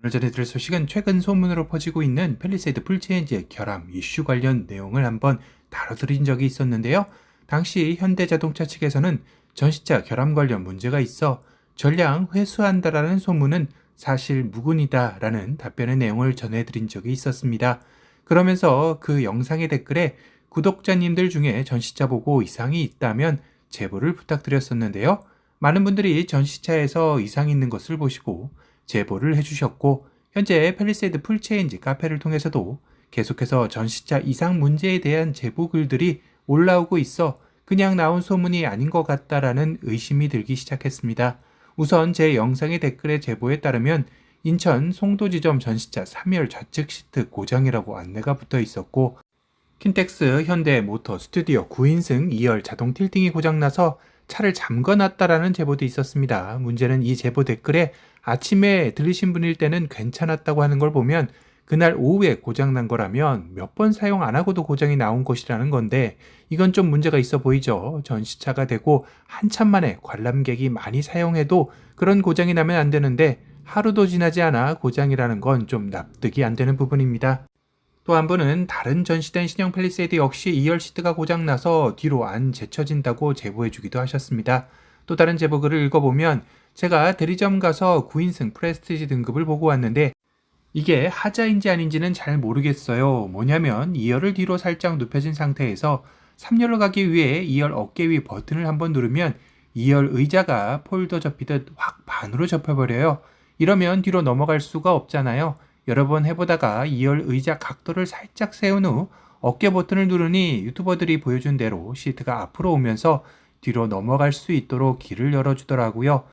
오늘 전해드릴 소식은 최근 소문으로 퍼지고 있는 팰리세이드 풀체인지의 결함 이슈 관련 내용을 한번 다뤄드린 적이 있었는데요. 당시 현대자동차 측에서는 전시차 결함 관련 문제가 있어 전량 회수한다라는 소문은 사실 무근이다라는 답변의 내용을 전해드린 적이 있었습니다. 그러면서 그 영상의 댓글에 구독자님들 중에 전시차 보고 이상이 있다면 제보를 부탁드렸었는데요. 많은 분들이 전시차에서 이상이 있는 것을 보시고 제보를 해주셨고, 현재 팰리세이드 풀체인지 카페를 통해서도 계속해서 전시차 이상 문제에 대한 제보 글들이 올라오고 있어 그냥 나온 소문이 아닌 것 같다라는 의심이 들기 시작했습니다. 우선 제 영상의 댓글에 제보에 따르면 인천 송도지점 전시차 3열 좌측 시트 고장이라고 안내가 붙어 있었고, 킨텍스 현대 모터 스튜디오 9인승 2열 자동 틸팅이 고장나서 차를 잠궈놨다라는 제보도 있었습니다. 문제는 이 제보 댓글에 아침에 들리신 분일 때는 괜찮았다고 하는 걸 보면 그날 오후에 고장난 거라면 몇 번 사용 안 하고도 고장이 나온 것이라는 건데, 이건 좀 문제가 있어 보이죠. 전시차가 되고 한참 만에 관람객이 많이 사용해도 그런 고장이 나면 안 되는데 하루도 지나지 않아 고장이라는 건 좀 납득이 안 되는 부분입니다. 또 한 분은 다른 전시된 신형 팰리세이드 역시 2열 시트가 고장나서 뒤로 안 제쳐진다고 제보해주기도 하셨습니다. 또 다른 제보 글을 읽어보면 제가 대리점 가서 9인승 프레스티지 등급을 보고 왔는데 이게 하자인지 아닌지는 잘 모르겠어요. 뭐냐면 2열을 뒤로 살짝 눕혀진 상태에서 3열로 가기 위해 2열 어깨 위 버튼을 한번 누르면 2열 의자가 폴더 접히듯 확 반으로 접혀버려요. 이러면 뒤로 넘어갈 수가 없잖아요. 여러 번 해보다가 2열 의자 각도를 살짝 세운 후 어깨 버튼을 누르니 유튜버들이 보여준 대로 시트가 앞으로 오면서 뒤로 넘어갈 수 있도록 길을 열어주더라고요.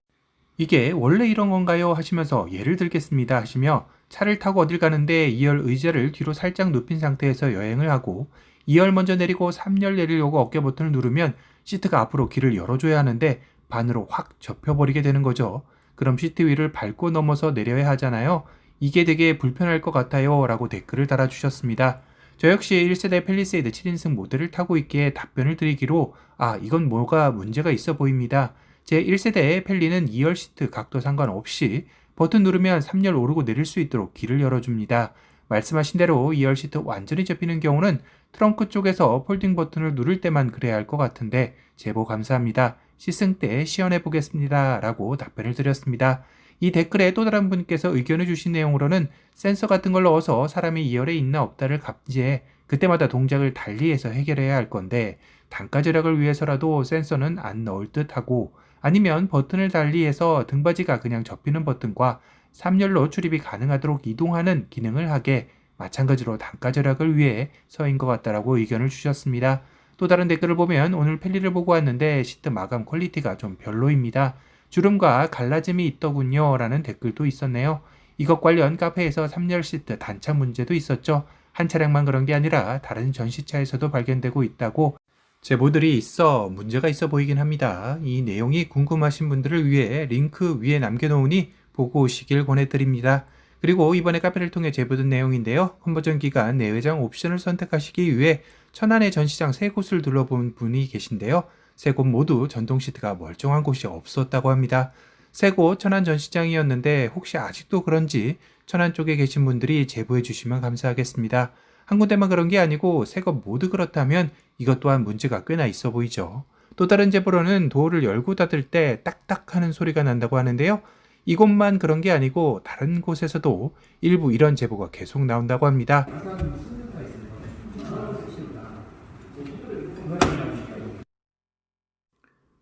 이게 원래 이런 건가요? 하시면서 예를 들겠습니다 하시며 차를 타고 어딜 가는데 2열 의자를 뒤로 살짝 눕힌 상태에서 여행을 하고 2열 먼저 내리고 3열 내리려고 어깨 버튼을 누르면 시트가 앞으로 길을 열어줘야 하는데 반으로 확 접혀버리게 되는 거죠. 그럼 시트 위를 밟고 넘어서 내려야 하잖아요. 이게 되게 불편할 것 같아요 라고 댓글을 달아주셨습니다. 저 역시 1세대 팰리세이드 7인승 모델을 타고 있기에 답변을 드리기로 이건 뭐가 문제가 있어 보입니다. 제 1세대의 팰리는 2열 시트 각도 상관없이 버튼 누르면 3열 오르고 내릴 수 있도록 길을 열어줍니다. 말씀하신 대로 2열 시트 완전히 접히는 경우는 트렁크 쪽에서 폴딩 버튼을 누를 때만 그래야 할 것 같은데 제보 감사합니다. 시승 때 시연해 보겠습니다 라고 답변을 드렸습니다. 이 댓글에 또 다른 분께서 의견을 주신 내용으로는 센서 같은 걸 넣어서 사람이 2열에 있나 없다를 감지해 그때마다 동작을 달리해서 해결해야 할 건데 단가 절약을 위해서라도 센서는 안 넣을 듯 하고, 아니면 버튼을 달리해서 등받이가 그냥 접히는 버튼과 3열로 출입이 가능하도록 이동하는 기능을 하게 마찬가지로 단가 절약을 위해 서인 것 같다라고 의견을 주셨습니다. 또 다른 댓글을 보면 오늘 팰리를 보고 왔는데 시트 마감 퀄리티가 좀 별로입니다. 주름과 갈라짐이 있더군요 라는 댓글도 있었네요. 이것 관련 카페에서 3열 시트 단차 문제도 있었죠. 한 차량만 그런 게 아니라 다른 전시차에서도 발견되고 있다고 제보들이 있어 문제가 있어 보이긴 합니다. 이 내용이 궁금하신 분들을 위해 링크 위에 남겨놓으니 보고 오시길 권해드립니다. 그리고 이번에 카페를 통해 제보된 내용인데요. 컨버전 기간 내외장 옵션을 선택하시기 위해 천안의 전시장 3곳을 둘러본 분이 계신데요. 3곳 모두 전동 시트가 멀쩡한 곳이 없었다고 합니다. 3곳 천안 전시장이었는데 혹시 아직도 그런지 천안 쪽에 계신 분들이 제보해 주시면 감사하겠습니다. 한 군데만 그런 게 아니고 3곳 모두 그렇다면 이것 또한 문제가 꽤나 있어 보이죠. 또 다른 제보로는 도어를 열고 닫을 때 딱딱하는 소리가 난다고 하는데요. 이곳만 그런 게 아니고 다른 곳에서도 일부 이런 제보가 계속 나온다고 합니다.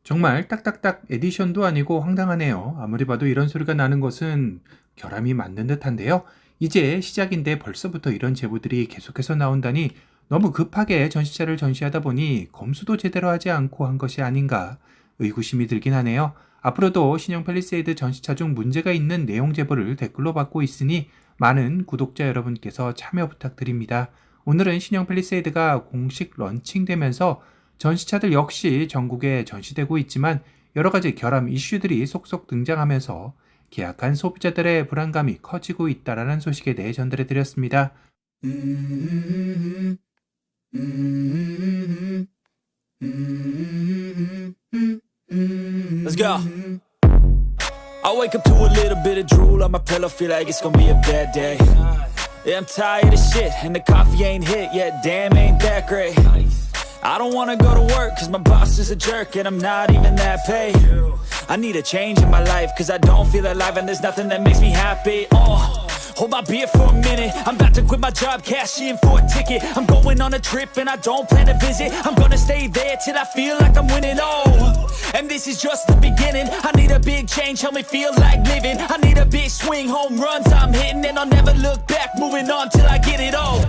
정말 딱딱딱 에디션도 아니고 황당하네요. 아무리 봐도 이런 소리가 나는 것은 결함이 맞는 듯한데요. 이제 시작인데 벌써부터 이런 제보들이 계속해서 나온다니 너무 급하게 전시차를 전시하다 보니 검수도 제대로 하지 않고 한 것이 아닌가 의구심이 들긴 하네요. 앞으로도 신형 팰리세이드 전시차 중 문제가 있는 내용 제보를 댓글로 받고 있으니 많은 구독자 여러분께서 참여 부탁드립니다. 오늘은 신형 팰리세이드가 공식 런칭되면서 전시차들 역시 전국에 전시되고 있지만 여러 가지 결함 이슈들이 속속 등장하면서 계약한 소비자들의 불안감이 커지고 있다는 소식에 대해 전달해 드렸습니다. Let's go. I wake up to a little bit of drool on my pillow, feel like it's gonna be a bad day. Yeah, I'm tired of shit, and the coffee ain't hit yet, damn, ain't that great. I don't wanna go to work, cause my boss is a jerk, and I'm not even that paid. I need a change in my life, cause I don't feel alive, and there's nothing that makes me happy. Hold my beer for a minute, I'm about to quit my job, cash in for a ticket. I'm going on a trip and I don't plan to visit. I'm gonna stay there till I feel like I'm winning, and this is just the beginning. I need a big change, help me feel like living. I need a big swing, home runs I'm hitting, and I'll never look back, moving on till I get it all.